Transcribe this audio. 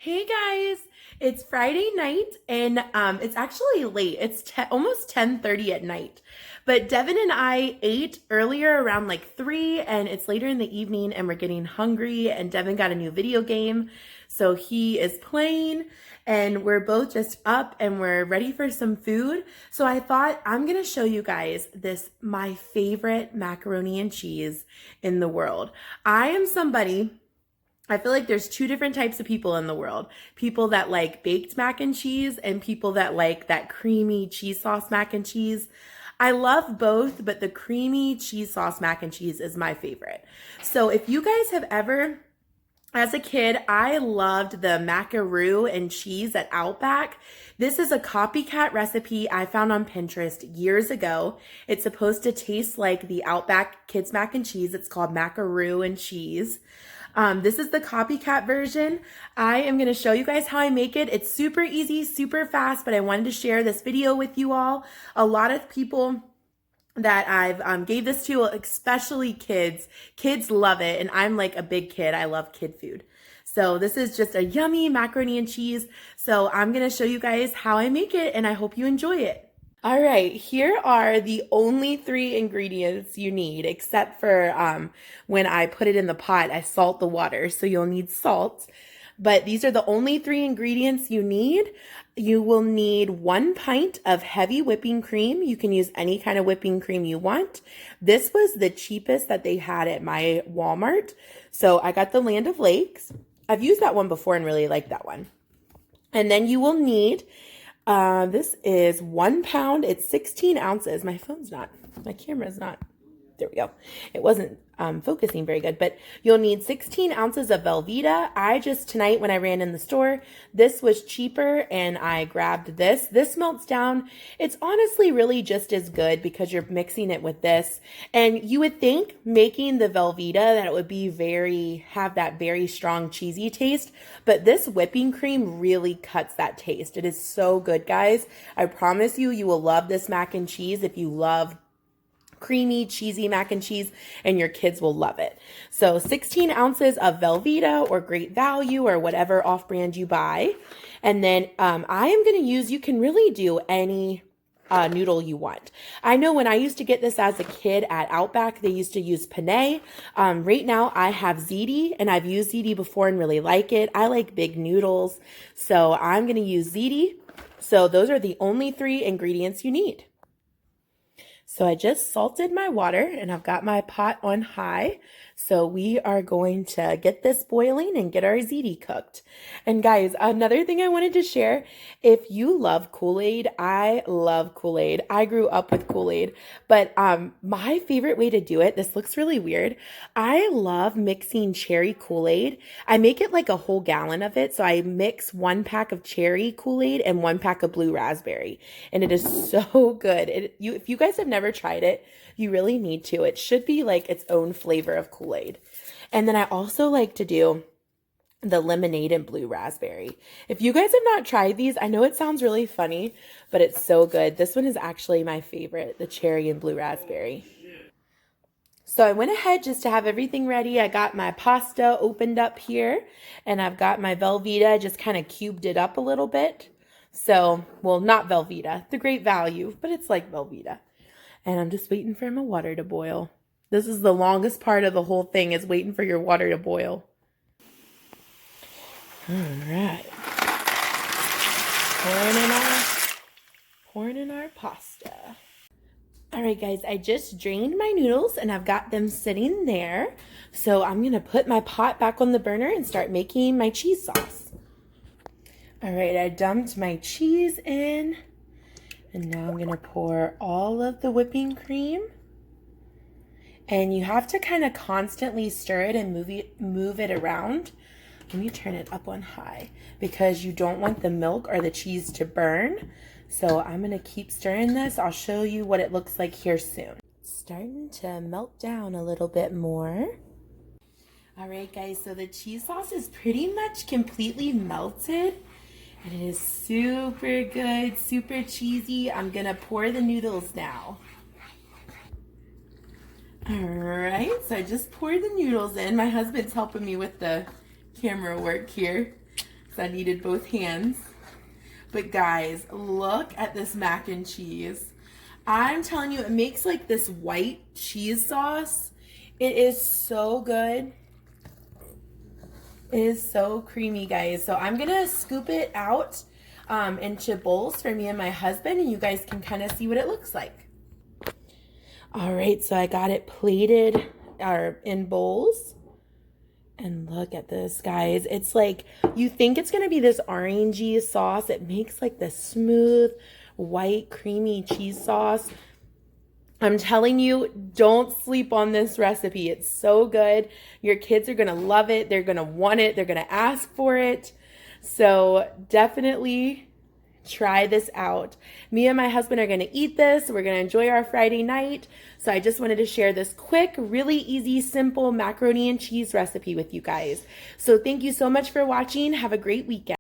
Hey guys, it's Friday night and it's actually late. It's almost 10:30 at night. But Devin and I ate earlier around like 3 and it's later in the evening and we're getting hungry and Devin got a new video game. So he is playing and we're both just up and we're ready for some food. So I thought I'm going to show you guys this my favorite macaroni and cheese in the world. I am somebody I feel like there's two different types of people in the world. People that like baked mac and cheese and people that like that creamy cheese sauce mac and cheese. I love both, but the creamy cheese sauce mac and cheese is my favorite. So if you guys have ever, as a kid, I loved the macaroo and cheese at Outback. This is a copycat recipe I found on Pinterest years ago. It's supposed to taste like the Outback Kids mac and cheese. It's called macaroo and cheese. This is the copycat version. I am going to show you guys how I make it. It's super easy, super fast, but I wanted to share this video with you all. A lot of people that I've gave this to, especially kids love it, and I'm like a big kid. I love kid food. So this is just a yummy macaroni and cheese. So I'm going to show you guys how I make it, and I hope you enjoy it. All right, here are the only three ingredients you need, except for when I put it in the pot, I salt the water, so you'll need salt. But these are the only three ingredients you need. You will need 1 pint of heavy whipping cream. You can use any kind of whipping cream you want. This was the cheapest that they had at my Walmart. So I got the Land of Lakes. I've used that one before and really like that one. And then you will need this is 1 pound. It's 16 ounces. My camera's not, there we go. It wasn't focusing very good, but you'll need 16 ounces of Velveeta. Tonight when I ran in the store, this was cheaper and I grabbed this. This melts down. It's honestly really just as good because you're mixing it with this. And you would think making the Velveeta that it would be have that very strong cheesy taste, but this whipping cream really cuts that taste. It is so good, guys. I promise you, you will love this mac and cheese if you love creamy, cheesy mac and cheese, and your kids will love it. So 16 ounces of Velveeta or Great Value or whatever off-brand you buy. And then I am going to use, you can really do any noodle you want. I know when I used to get this as a kid at Outback, they used to use penne. Right now I have ziti and I've used ziti before and really like it. I like big noodles. So I'm going to use ziti. So those are the only three ingredients you need. So I just salted my water and I've got my pot on high. So we are going to get this boiling and get our ziti cooked. And guys, another thing I wanted to share, if you love Kool-Aid, I love Kool-Aid. I grew up with Kool-Aid, but my favorite way to do it, this looks really weird. I love mixing cherry Kool-Aid. I make it like a whole gallon of it. So I mix 1 pack of cherry Kool-Aid and 1 pack of blue raspberry. And it is so good. If you guys have never tried it, you really need to. It should be like its own flavor of Kool-Aid. And then I also like to do the lemonade and blue raspberry. If you guys have not tried these, I know it sounds really funny, but it's so good. This one is actually my favorite, the cherry and blue raspberry. So I went ahead just to have everything ready. I got my pasta opened up here and I've got my Velveeta, just kind of cubed it up a little bit. So, well, not Velveeta, the Great Value, but it's like Velveeta. And I'm just waiting for my water to boil. This is the longest part of the whole thing, is waiting for your water to boil. All right. Pouring in our pasta. All right, guys, I just drained my noodles and I've got them sitting there. So I'm going to put my pot back on the burner and start making my cheese sauce. All right, I dumped my cheese in. And now I'm going to pour all of the whipping cream. And you have to kind of constantly stir it and move it around. Let me turn it up on high because you don't want the milk or the cheese to burn. So I'm going to keep stirring this. I'll show you what it looks like here soon. It's starting to melt down a little bit more. All right, guys, so the cheese sauce is pretty much completely melted. And it is super good, super cheesy. I'm gonna pour the noodles now. All right, so I just poured the noodles in. My husband's helping me with the camera work here. because I needed both hands. But guys, look at this mac and cheese. I'm telling you, it makes like this white cheese sauce. It is so good. It is so creamy, guys. So I'm gonna scoop it out into bowls for me and my husband, and you guys can kind of see what it looks like. All right, so I got it plated or in bowls. And look at this, guys. It's like, you think it's gonna be this orangey sauce. It makes like this smooth, white, creamy cheese sauce. I'm telling you, don't sleep on this recipe. It's so good. Your kids are gonna love it. They're gonna want it. They're gonna ask for it. So definitely try this out. Me and my husband are going to eat this. We're going to enjoy our Friday night. So I just wanted to share this quick, really easy, simple macaroni and cheese recipe with you guys. So thank you so much for watching. Have a great weekend.